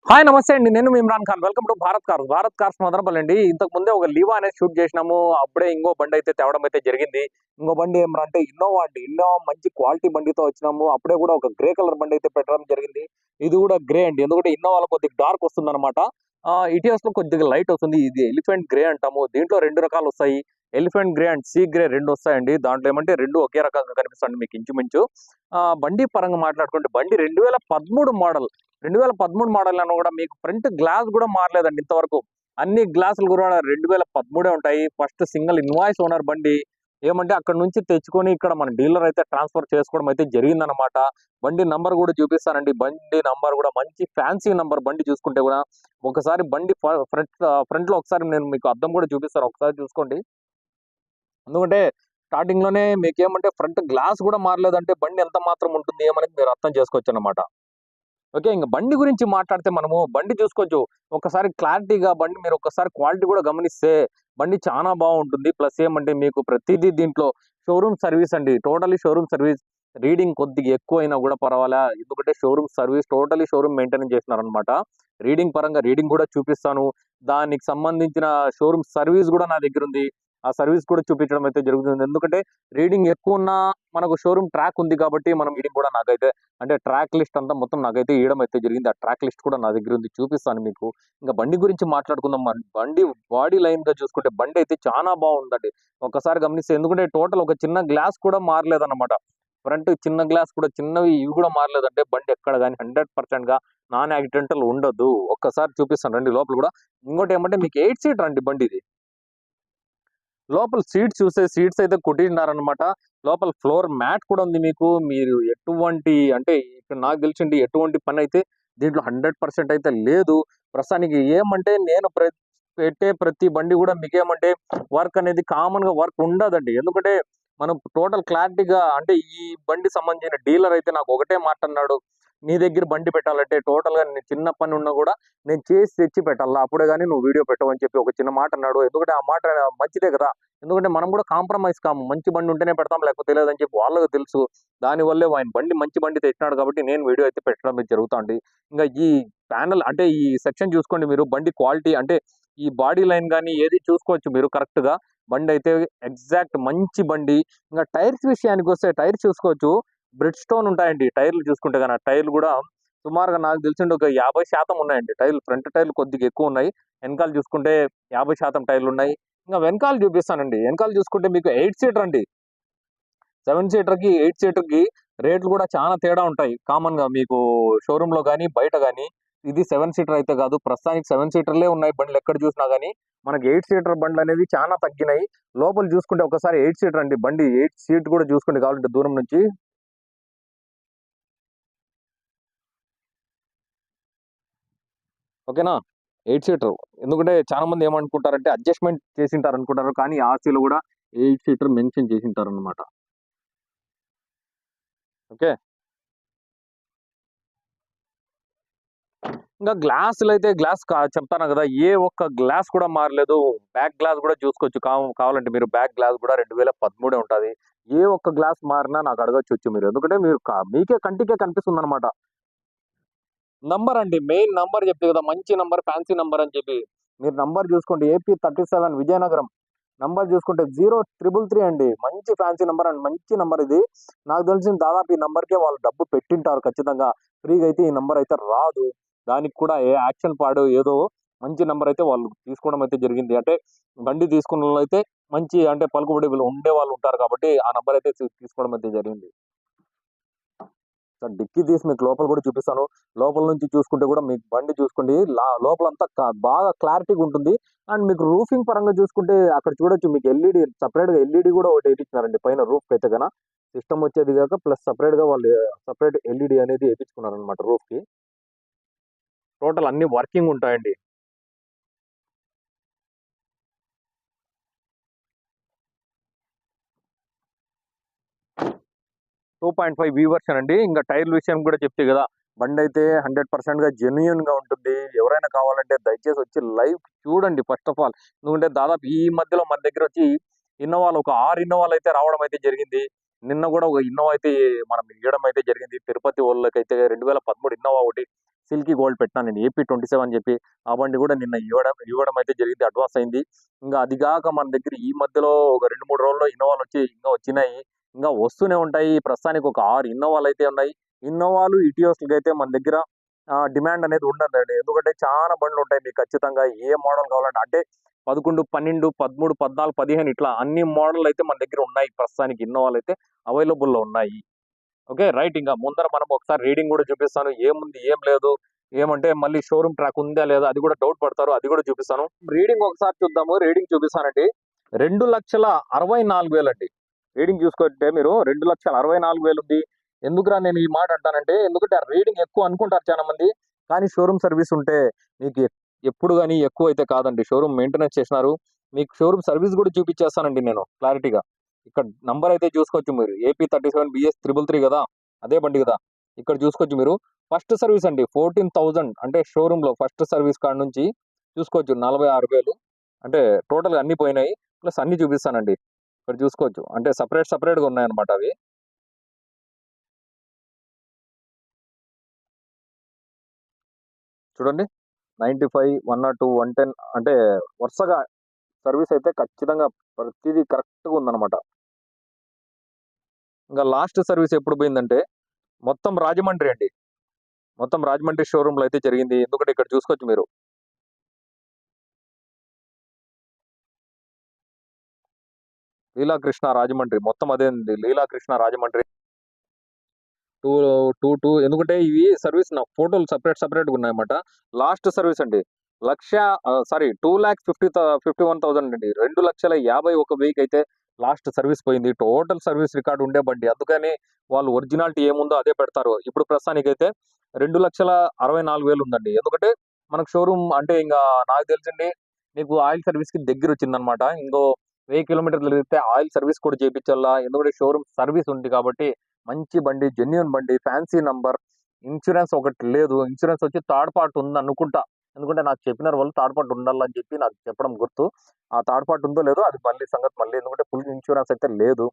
Hi నమస్తే అండి. నేను మీ Imran Khan. Welcome to Bharat cars Madanapalle అండి. ఇంతకు ముందే ఒక లివా అనేది షూట్ చేసినాము. అప్పుడే ఇంకో బండి అయితే తేవడం అయితే జరిగింది. ఇంకో బండి ఏమరా అంటే ఇన్నోవా అండి. ఇన్నోవా మంచి క్వాలిటీ బండితో వచ్చినాము. అప్పుడే కూడా ఒక గ్రే కలర్ బండి అయితే పెట్టడం జరిగింది. ఇది కూడా గ్రే అండి. ఎందుకంటే ఇన్నోవాలో కొద్దిగా డార్క్ వస్తుందన్నమాట. ఇటియోస్‌లో కొద్దిగా లైట్ వస్తుంది. ఇది ఎలిఫెంట్ గ్రే అంటాము. దీంట్లో 2 రకాలు వస్తాయి. Elephant grey and sea grey 2 వస్తాయండి. దాంట్లో ఏమంటే 2 ఒకే రకంగా కనిపిస్తుంది మీకు ఇంచుమించు. బండి పరంగా మాట్లాడుకుంటే బండి 2013 మోడల్. 2013 మోడల్ అన్నా కూడా మీకు ఫ్రంట్ గ్లాస్ కూడా మారలేదండి ఇంతవరకు. అన్ని గ్లాసులు కూడా 2013 ఉంటాయి. ఫస్ట్ సింగిల్ ఇన్వాయిస్ ఓనర్ బండి. ఏమంటే అక్కడ నుంచి తెచ్చుకొని ఇక్కడ మన డీలర్ అయితే ట్రాన్స్ఫర్ చేసుకోవడం అయితే జరిగిందనమాట. బండి నంబర్ కూడా చూపిస్తానండి. బండి నంబర్ కూడా మంచి ఫ్యాన్సీ నంబర్. బండి చూసుకుంటే కూడా ఒకసారి బండి ఫ్రంట్ లో ఒకసారి నేను మీకు అద్దం కూడా చూపిస్తాను. ఒకసారి చూసుకోండి. ఎందుకంటే స్టార్టింగ్ లోనే మీకేమంటే ఫ్రంట్ గ్లాస్ కూడా మారలేదంటే బండి ఎంత మాత్రం ఉంటుంది ఏమనేది మీరు అర్థం చేసుకోవచ్చు అన్నమాట. ఓకే. ఇంక బండి గురించి మాట్లాడితే మనము బండి చూసుకోవచ్చు. ఒకసారి క్లారిటీగా బండి మీరు ఒక్కసారి క్వాలిటీ కూడా గమనిస్తే బండి చానా బావుంటుంది. ప్లస్ ఏమంటే మీకు ప్రతీదీ దీంట్లో షోరూమ్ సర్వీస్ అండి. Totally showroom service. రీడింగ్ కొద్దిగా ఎక్కువైనా కూడా పర్వాలా. ఎందుకంటే showroom service totally showroom maintenance చేసినారనమాట. రీడింగ్ పరంగా రీడింగ్ కూడా చూపిస్తాను. దానికి సంబంధించిన షోరూమ్ సర్వీస్ కూడా నా దగ్గరుంది. ఆ సర్వీస్ కూడా చూపించడం అయితే జరుగుతుంది. ఎందుకంటే రీడింగ్ ఎక్కువున్నా మనకు షోరూమ్ ట్రాక్ ఉంది కాబట్టి మనం రీడింగ్ కూడా నాకైతే అంటే ట్రాక్ లిస్ట్ అంతా మొత్తం నాకైతే ఇయడం అయితే జరిగింది. ఆ ట్రాక్ లిస్ట్ కూడా నా దగ్గర ఉంది. చూపిస్తాను మీకు. ఇంకా బండి గురించి మాట్లాడుకుందాం. బండి బాడీ లైన్‌గా చూసుకుంటే బండి అయితే చానా బావుందండి. ఒక్కసారి గమనిస్తే ఎందుకంటే టోటల్ ఒక చిన్న గ్లాస్ కూడా మారలేదన్నమాట. ఫ్రంట్ చిన్న గ్లాస్ కూడా చిన్నవి ఇవి కూడా మారలేదంటే బండి ఎక్కడ గాని 100%గా నాన్ యాక్సిడెంటల్ ఉండదు. ఒక్కసారి చూపిస్తాను రండి లోపల కూడా. ఇంకోటి ఏమంటే మీకు 8 సీటర్ అండి బండి ఇది. లోపల సీట్స్ చూస్తే సీట్స్ అయితే కుట్టిండారనమాట. లోపల ఫ్లోర్ మ్యాట్ కూడా ఉంది మీకు. మీరు ఎటువంటి అంటే ఇక్కడ నాకు తెలిసింది ఎటువంటి పనైతే దీంట్లో 100% అయితే లేదు. ప్రస్తుతానికి ఏమంటే నేను పెట్టే ప్రతి బండి కూడా మీకేమంటే వర్క్ అనేది కామన్‌గా వర్క్ ఉండదండి. ఎందుకంటే మనం టోటల్ క్లారిటీగా అంటే ఈ బండి సంబంధించిన డీలర్ అయితే నాకు ఒకటే మాట అన్నాడు. "నీ దగ్గర బండి పెట్టాలంటే టోటల్‌గా చిన్న పని ఉన్నా కూడా నేను చేసి తెచ్చి పెట్టాలా. అప్పుడే గాని నువ్వు వీడియో పెట్టవు" అని చెప్పి ఒక చిన్న మాట అన్నాడు. ఎందుకంటే ఆ మాట మంచిదే కదా! ఎందుకంటే మనం కూడా కాంప్రమైజ్ కాము. మంచి బండి ఉంటేనే పెడతాం లేకపోతే లేదని చెప్పి వాళ్ళకి తెలుసు. దానివల్లే ఆయన బండి మంచి బండి తెచ్చినాడు కాబట్టి నేను వీడియో అయితే పెట్టడం అయితే జరుగుతాంది. ఇంగా ఈ ప్యానెల్ అంటే ఈ సెక్షన్ చూసుకోండి మీరు బండి క్వాలిటీ అంటే ఈ బాడీ లైన్ గాని ఏది చూసుకోవచ్చు మీరు కరెక్ట్‌గా. బండయితే ఎగ్జాక్ట్ మంచి బండి. ఇంగా టైర్స్ విషయానికొస్తే టైర్స్ చూసుకోవచ్చు. బ్రిడ్జ్ స్టోన్ ఉంటాయండి. టైర్లు చూసుకుంటే గన టైర్లు గూడా సుమారుగా నాకు తెలిసిండి ఒక 50% ఉన్నాయండి టైర్లు. ఫ్రంట్ టైర్లు కొద్దిగా ఎక్కువున్నాయి. ఎనకాల చూసుకుంటే 50% టైర్లున్నాయి. ఇంక వెనకాల చూపిస్తానండి. వెనకాల చూసుకుంటే మీకు 8 సీటర్ అండి. 7 సీటర్‌కి, 8 సీటర్‌కి రేట్లు కూడా చానా తేడా ఉంటాయి. కామన్‌గా మీకు షోరూమ్‌లో గాని, బయట గాని. ఇది 7 సీటర్ అయితే కాదు. ప్రస్తుతానికి 7 సీటర్‌లే ఉన్నాయి బండ్లు ఎక్కడ చూసినా గాని. మనకి 8 సీటర్ బండ్లనేవి చానా తగ్గినాయి. లోపల చూసుకుంటే ఒకసారి 8 సీటర్ అండి బండి. 8 సీట్ కూడా చూసుకోండి కావాలంటే దూరం నుంచి. ఓకేనా? 8 సీటర్. ఎందుకంటే చాలా మంది ఏమనుకుంటారంటే అడ్జస్ట్‌మెంట్ చేసుంటారనుకుంటారు. కానీ ఆర్‌సీలో కూడా 8 సీటర్ మెన్షన్ చేసుంటారనమాట. ఓకే. ఇంకా గ్లాసులైతే చెప్తాను గదా! ఏ ఒక్క గ్లాస్ కూడా మారలేదు. బ్యాక్ గ్లాస్ గూడా చూసుకోవచ్చు. కావాలంటే మీరు బ్యాక్ గ్లాస్ గూడా 2013 ఉంటది. ఏ ఒక్క గ్లాస్ మారినా నాకు అడగొచ్చొచ్చు మీరు. ఎందుకంటే మీరు మీకే కంటికే కనిపిస్తుందనమాట. నంబర్ అండి. మెయిన్ నంబర్ చెప్తి గదా! మంచి నంబర్, ఫ్యాన్సీ నంబర్ అని చెప్పి. మీరు నంబర్ చూసుకోండి. ఏపీ 37 విజయనగరం. నంబర్ చూసుకుంటే 0333 అండి. మంచి ఫ్యాన్సీ నంబర్ అండ్ మంచి నంబర్ ఇది. నాకు తెలిసి దాదాపు ఈ నంబర్‌కే వాళ్ళు డబ్బు పెట్టింటారు ఖచ్చితంగా. ఫ్రీగా అయితే ఈ నంబర్ అయితే రాదు. దానికి కూడా ఏ యాక్షన్ పాడు ఏదో మంచి నంబర్ అయితే వాళ్ళు తీసుకోవడం అయితే జరిగింది. అంటే బండి తీసుకున్నోళ్ళైతే మంచి అంటే పలుకుబడి ఉండేవాళ్ళు ఉంటారు కాబట్టి ఆ నంబర్ అయితే తీసుకోవడం అయితే జరిగింది. డిక్కీ తీసి మీకు లోపల కూడా చూపిస్తాను. లోపల నుంచి చూసుకుంటే కూడా మీకు బండి చూసుకోండి. లోపలంతా బాగా క్లారిటీగా ఉంటుంది. అండ్ మీకు రూఫింగ్ పరంగా చూసుకుంటే అక్కడ చూడొచ్చు మీకు సెపరేట్‌గా ఎల్ఈడీ కూడా ఒకటి ఏపిచ్చినారండి పైన రూఫ్‌కైతే గన. సిస్టమ్ వచ్చేది గాక ప్లస్ సెపరేట్‌గా వాళ్ళు సెపరేట్ ఎల్ఈడీ అనేది ఏపిచ్చుకున్నారనమాట రూఫ్‌కి. టోటల్ అన్ని వర్కింగ్ ఉంటాయండి. 2.5 వి వర్షన్ అండి. ఇంక టైర్ల విషయం కూడా చెప్తి గదా! బండయితే 100%గా జెన్యూన్‌గా ఉంటుంది. ఎవరైనా కావాలంటే దయచేసి వచ్చి లైవ్ చూడండి ఫస్ట్ ఆఫ్ ఆల్. ఎందుకంటే దాదాపు ఈ మధ్యలో మన దగ్గరొచ్చి ఇన్నోవాలు ఒక 6 ఇన్నోవాలయితే రావడం అయితే జరిగింది. నిన్న కూడా ఒక ఇన్నోవా అయితే మనం ఇవ్వడం అయితే జరిగింది. తిరుపతి వాళ్ళకైతే 2013 ఇన్నోవా ఒకటి సిల్కీ గోల్డ్ పెట్టినా నేను AP27 అని చెప్పి. ఆ బండి కూడా నిన్న ఇవ్వడం అయితే జరిగింది. అడ్వాన్స్ అయింది. ఇంకా అది కాక మన దగ్గర ఈ మధ్యలో ఒక 2-3 రోజుల్లో ఇన్నోవాలు వచ్చి ఇంకా వచ్చినాయి. ఇంకా వస్తూనే ఉంటాయి. ప్రస్తుతానికి ఒక 6 ఇన్నోవాలు అయితే ఉన్నాయి. ఇన్నోవాలు ఇటియోస్లకి అయితే మన దగ్గర డిమాండ్ అనేది ఉండదండి. ఎందుకంటే చాలా బండ్లు ఉంటాయి మీకు ఖచ్చితంగా ఏ మోడల్ కావాలంటే అంటే 11, 12, 13, 14, 15 ఇట్లా అన్ని మోడల్ అయితే మన దగ్గర ఉన్నాయి. ప్రస్తుతానికి ఇన్నోవాలు అయితే అవైలబుల్లో ఉన్నాయి. Okay right. ఇంకా ముందర మనం ఒకసారి రీడింగ్ కూడా చూపిస్తాను. ఏముంది ఏం లేదు, ఏమంటే మళ్ళీ షోరూమ్ ట్రాక్ ఉందా లేదా అది కూడా డౌట్ పడతారు. అది కూడా చూపిస్తాను. రీడింగ్ ఒకసారి చూద్దాము. రీడింగ్ చూపిస్తానండి. 2,64,000 అండి. రీడింగ్ చూసుకుంటే మీరు 2,64,000 ఉంది. ఎందుకురా నేను ఈ మాట అంటానంటే, ఎందుకంటే ఆ రీడింగ్ ఎక్కువ అనుకుంటారు చాలా మంది. కానీ షోరూమ్ సర్వీస్ ఉంటే మీకు ఎప్పుడు కానీ ఎక్కువ అయితే కాదండి. షోరూమ్ మెయింటెనెన్స్ చేసినారు. మీకు షోరూమ్ సర్వీస్ కూడా చూపించేస్తానండి నేను క్లారిటీగా. ఇక్కడ నంబర్ అయితే చూసుకోవచ్చు మీరు. AP37BS 333 కదా, అదే బండి కదా. ఇక్కడ చూసుకోవచ్చు మీరు. ఫస్ట్ సర్వీస్ అండి 14,000 అంటే షోరూమ్ లో ఫస్ట్ సర్వీస్ కాడ నుంచి చూసుకోవచ్చు 46,000. అంటే టోటల్ గా అన్ని పోయినాయి. ప్లస్ అన్ని చూపిస్తానండి. ఇక్కడ చూసుకోవచ్చు. అంటే సపరేట్ గా ఉన్నాయన్నమాట అవి. చూడండి 95, 102, 110 అంటే వరుసగా సర్వీస్ అయితే ఖచ్చితంగా ప్రతిదీ కరెక్ట్ గా ఉందన్నమాట. ఇంకా లాస్ట్ సర్వీస్ ఎప్పుడు పోయిందంటే మొత్తం రాజమండ్రి అండి. మొత్తం రాజమండ్రి షోరూమ్ లో అయితే జరిగింది. ఎందుకంటే ఇక్కడ చూసుకోవచ్చు మీరు. లీలాకృష్ణ రాజమండ్రి మొత్తం అదే అండి. Leelakrishna Rajahmundry two two two ఎందుకంటే ఇవి సర్వీస్ నా ఫోటోలు సపరేట్ గా ఉన్నాయన్నమాట. లాస్ట్ సర్వీస్ అండి 2,51,000 అండి. 2,51,000 అయితే లాస్ట్ సర్వీస్ పోయింది. టోటల్ సర్వీస్ రికార్డు ఉండే బండి. అందుకని వాళ్ళు ఒరిజినాలిటీ ఏముందో అదే పెడతారు. ఇప్పుడు ప్రస్తుతానికి అయితే 2,64,000 ఉందండి. ఎందుకంటే మనకు షోరూమ్ అంటే ఇంకా నాకు తెలిసింది నీకు ఆయిల్ సర్వీస్ కి దగ్గర వచ్చిందనమాట. ఇంకో 1000 కిలోమీటర్లు తిరిగితే ఆయిల్ సర్వీస్ కూడా చేయించాలా. ఎందుకంటే షోరూమ్ సర్వీస్ ఉంది కాబట్టి మంచి బండి, జెన్యూన్ బండి, ఫ్యాన్సీ నంబర్, ఇన్సూరెన్స్ ఒకటి లేదు. ఇన్సూరెన్స్ వచ్చి థర్డ్ పార్ట్ ఉంది అనుకుంటా. ఎందుకంటే నాకు చెప్పినారు వాళ్ళు థర్డ్ పార్ట్ ఉండాలని చెప్పి నాకు చెప్పడం గుర్తు. ఆ థర్డ్ పార్ట్ ఉందో లేదో అది మళ్ళీ సంగతి మళ్ళీ. ఎందుకంటే ఫుల్ ఇన్సూరెన్స్ అయితే లేదు.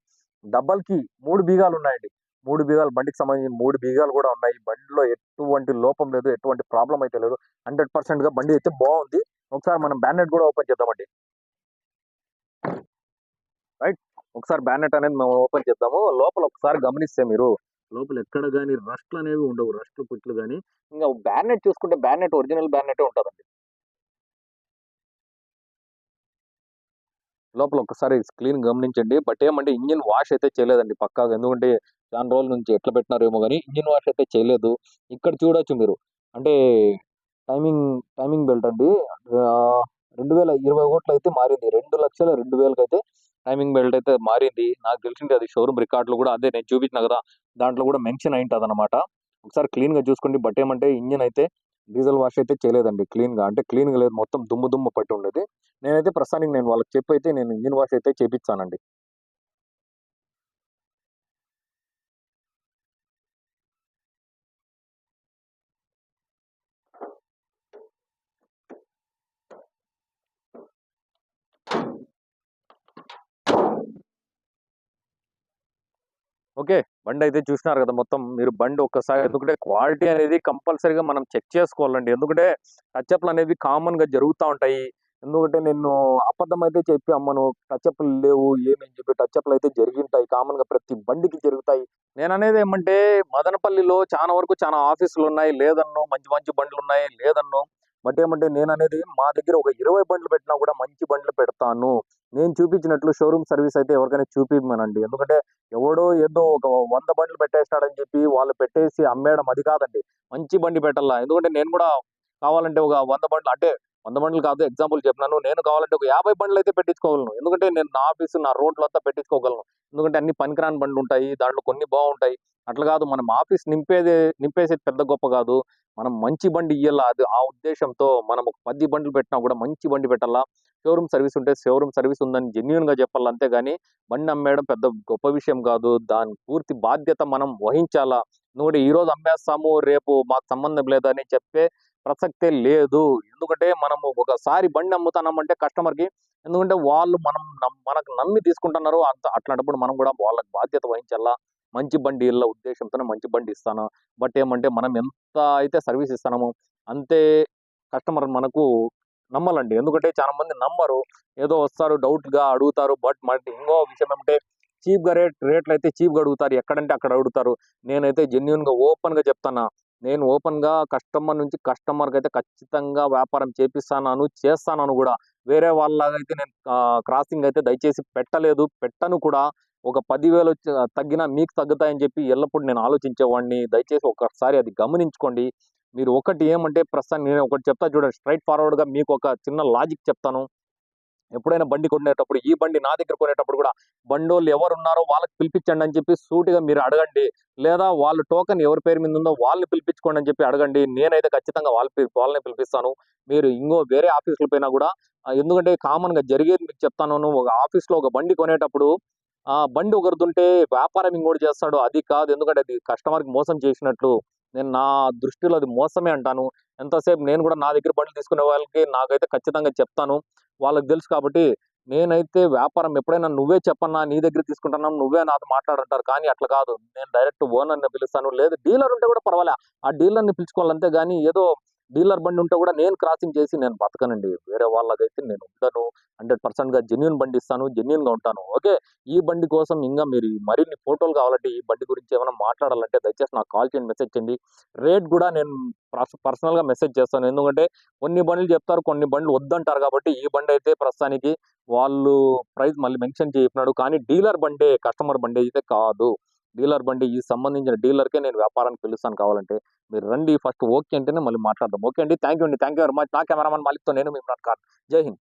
డబల్ కి 3 బీగాలు ఉన్నాయండి. 3 బీగాలు బండికి సంబంధించి 3 బీగాలు కూడా ఉన్నాయి. బండిలో ఎటువంటి లోపం లేదు, ఎటువంటి ప్రాబ్లం అయితే లేదు. 100% గా బండి అయితే బాగుంది. ఒకసారి మనం బ్యానెట్ కూడా ఓపెన్ చేద్దామండి. రైట్. ఒకసారి బ్యానెట్ అనేది మనం ఓపెన్ చేద్దాము. లోపల ఒకసారి గమనిస్తే మీరు లోపల ఎక్కడ గానీ రస్ట్లు అనేవి ఉండవు. రస్ట్లు పుట్లు గానీ. ఇంకా బ్యానెట్ చూసుకుంటే బ్యానెట్ ఒరిజినల్ బ్యానెటే ఉంటదండి. లోపల ఒక్కసారి క్లీన్ గమనించండి. బట్ ఏమంటే ఇంజిన్ వాష్ అయితే చేయలేదండి పక్కాగా. ఎందుకంటే చాలా రోజుల నుంచి ఎట్లా పెట్టినారేమో గానీ ఇంజిన్ వాష్ అయితే చేయలేదు. ఇక్కడ చూడొచ్చు మీరు. అంటే టైమింగ్ టైమింగ్ బెల్ట్ అండి. 2021 అయితే మారింది. 2,02,000 అయితే టైమింగ్ బెల్ట్ అయితే మారింది. నాకు తెలిసింది అది షోరూమ్ రికార్డులు కూడా అదే నేను చూపించిన కదా, దాంట్లో కూడా మెన్షన్ అయి ఉంటదన్నమాట. ఒకసారి క్లీన్ గా చూసుకోండి. బట్ ఏమంటే ఇంజిన్ అయితే డీజిల్ వాష్ అయితే చేయలేదండి. క్లీన్ గా అంటే క్లీన్ గా లేదు. మొత్తం దుమ్ము పట్టి ఉండేది. నేనైతే ప్రస్తుతానికి నేను వాళ్ళకి చెప్పి అయితే నేను ఇంజిన్ వాష్ అయితే చేపిచ్చానండి. ఓకే. బండి అయితే చూసినారు కదా మొత్తం. మీరు బండి ఒక్కసారి ఎందుకంటే క్వాలిటీ అనేది కంపల్సరీగా మనం చెక్ చేసుకోవాలండి. ఎందుకంటే టచ్‌అప్‌లు అనేవి కామన్‌గా జరుగుతా ఉంటాయి. ఎందుకంటే నేను అబద్ధం అయితే చెప్పి అమ్మను. టచ్‌అప్‌లు లేవు ఏమి అని చెప్పి టచ్‌అప్‌లు అయితే జరిగింటాయి. కామన్‌గా ప్రతి బండికి జరుగుతాయి. నేననేది ఏమంటే మదనపల్లిలో చాలా వరకు చాలా ఆఫీసులున్నాయి. లేదనను. మంచి మంచి బండ్లున్నాయి. లేదనను. బట్ ఏమంటే నేననేది మా దగ్గర ఒక 20 బండ్లు పెట్టినా కూడా మంచి బండ్లు పెడతాను. నేను చూపించినట్లు షోరూమ్ సర్వీస్ అయితే ఎవరికైనా చూపియమనండి. ఎందుకంటే ఎవడో ఏదో ఒక 100 బండ్లు పెట్టేసినాడని చెప్పి వాళ్ళు పెట్టేసి అమ్మేయడం అది కాదండి. మంచి బండి పెట్టాల. ఎందుకంటే నేను కూడా కావాలంటే ఒక 100 బండ్లు అంటే 100 బండ్లు కాదు ఎగ్జాంపుల్ చెప్తున్నాను. నేను కావాలంటే ఒక 50 బండ్లయితే పెట్టించుకోగలను. ఎందుకంటే నేను నా ఆఫీసు, నా రోడ్‌లో అంతా పెట్టించుకోగలను. ఎందుకంటే అన్ని పనికిరాని బండ్లుంటాయి. దాంట్లో కొన్ని బావుంటాయి. అట్లా కాదు మనం ఆఫీస్ నింపేసేది పెద్ద గొప్ప కాదు. మనం మంచి బండి ఇయ్యాల. అది ఆ ఉద్దేశ్యంతో మనం ఒక 10 బండ్లు పెట్టినా కూడా మంచి బండి పెట్టాలా. షోరూమ్ సర్వీస్ ఉంటే షోరూమ్ సర్వీస్ ఉందని జెన్యూన్‌గా చెప్పాలి. అంతేగాని బండి అమ్మేయడం పెద్ద గొప్ప విషయం కాదు. దాని పూర్తి బాధ్యత మనం వహించాలా. నువ్వు ఈరోజు అమ్మేస్తాము, రేపు మాకు సంబంధం లేదని చెప్పే ప్రసక్తే లేదు. ఎందుకంటే మనము ఒకసారి బండి అమ్ముతున్నామంటే కస్టమర్‌కి, ఎందుకంటే వాళ్ళు మనకు నమ్మి తీసుకుంటున్నారు. అట్లాంటప్పుడు మనం కూడా వాళ్ళకి బాధ్యత వహించాలా. మంచి బండి ఇళ్ళ ఉద్దేశంతోనే మంచి బండి ఇస్తాను. బట్ ఏమంటే మనం ఎంత అయితే సర్వీస్ ఇస్తున్నామో అంతే కస్టమర్ మనకు నమ్మాలండి. ఎందుకంటే చాలా మంది నమ్మరు. ఏదో వస్తారు డౌట్‌గా అడుగుతారు. బట్ మరి ఇంకో విషయం ఏమంటే చీప్‌గా రేట్లయితే చీప్‌గా అడుగుతారు. ఎక్కడంటే అక్కడ అడుగుతారు. నేనైతే జెన్యూన్‌గా ఓపెన్‌గా చెప్తున్నా. నేను ఓపెన్‌గా కస్టమర్ నుంచి కస్టమర్‌కైతే ఖచ్చితంగా వ్యాపారం చేపిస్తానను, చేస్తానను గూడా. వేరే వాళ్ళలాగైతే నేను క్రాసింగ్ అయితే దయచేసి పెట్టలేదు. పెట్టను కూడా. ఒక 10,000 తగ్గినా మీకు తగ్గుతాయని చెప్పి ఎల్లప్పుడూ నేను ఆలోచించేవాడిని. దయచేసి ఒకసారి అది గమనించుకోండి. మీరు ఒకటి ఏమంటే ప్రస్తుతానికి నేను ఒకటి చెప్తా చూడండి. స్ట్రెయిట్ ఫార్వర్డ్‌గా మీకొక చిన్న లాజిక్ చెప్తాను. ఎప్పుడైనా బండి కొనేటప్పుడు, ఈ బండి నా దగ్గర కొనేటప్పుడు కూడా బండోళ్ళు ఎవరున్నారో వాళ్ళకి పిలిపించండి అని చెప్పి సూటిగా మీరు అడగండి. లేదా వాళ్ళ టోకెన్ ఎవరి పేరు మీద ఉందో వాళ్ళని పిలిపించుకోండి అని చెప్పి అడగండి. నేనైతే ఖచ్చితంగా వాళ్ళనే పిలిపిస్తాను. మీరు ఇంగో వేరే ఆఫీస్‌ల పోయినా కూడా ఎందుకంటే కామన్‌గా జరిగేది మీకు చెప్తాను. ఒక ఆఫీస్‌లో ఒక బండి కొనేటప్పుడు బండి ఒకరిదుంటే వ్యాపారం ఇంకోడు చేస్తాడు. అది కాదు. ఎందుకంటే అది కస్టమర్‌కి మోసం చేసినట్లు. నేను నా దృష్టిలో అది మోసమే అంటాను. ఎంతసేపు నేను కూడా నా దగ్గర బండ్లు తీసుకునే వాళ్ళకి నాకైతే ఖచ్చితంగా చెప్తాను. వాళ్ళకి తెలుసు కాబట్టి, నేనైతే వ్యాపారం ఎప్పుడైనా నువ్వే చెప్పన్నా నీ దగ్గర తీసుకుంటున్నాం, నువ్వే నాతో మాట్లాడంటారు. కానీ అట్లా కాదు. నేను డైరెక్ట్ ఓనర్‌ని పిలుస్తాను. లేదు డీలర్ ఉంటే కూడా పర్వాలే. ఆ డీలర్‌ని పిలుచుకోవాలి అంతే గాని ఏదో డీలర్ బండి ఉంటే కూడా నేను క్రాసింగ్ చేసి నేను బతకనండి. వేరే వాళ్ళకైతే నేను ఉండను. 100%గా జెన్యూన్ బండి ఇస్తాను. జెన్యూన్‌గా ఉంటాను. ఓకే. ఈ బండి కోసం ఇంగా మీరు మరిన్ని ఫోటోలు కావాలంటే, ఈ బండి గురించి ఏమైనా మాట్లాడాలంటే దయచేసి నాకు కాల్ చేయండి, మెసేజ్ చేయండి. రేట్ గూడా నేను పర్సనల్‌గా మెసేజ్ చేస్తాను. ఎందుకంటే కొన్ని బండ్లు చెప్తారు. కొన్ని బండ్లు వద్దంటారు కాబట్టి, ఈ బండయితే ప్రస్తుతానికి వాళ్ళు ప్రైస్ మళ్ళీ మెన్షన్ చెప్పినాడు. కానీ డీలర్ బండే, కస్టమర్ బండి అయితే కాదు. డీలర్ బండి ఈ సంబంధించిన డీలర్‌కే నేను వ్యాపారానికి పిలుస్తాను కావాలంటే. మీరు రండి ఫస్ట్ ఓకే అంటేనే మళ్ళీ మాట్లాడదాం. ఓకే అండి. థాంక్ యూ అండి. Thank you very much. నా కెమెరామన్ మాలిక్‌తో నేను మీ ఇమ్రాన్ ఖాన్. జై హింద్.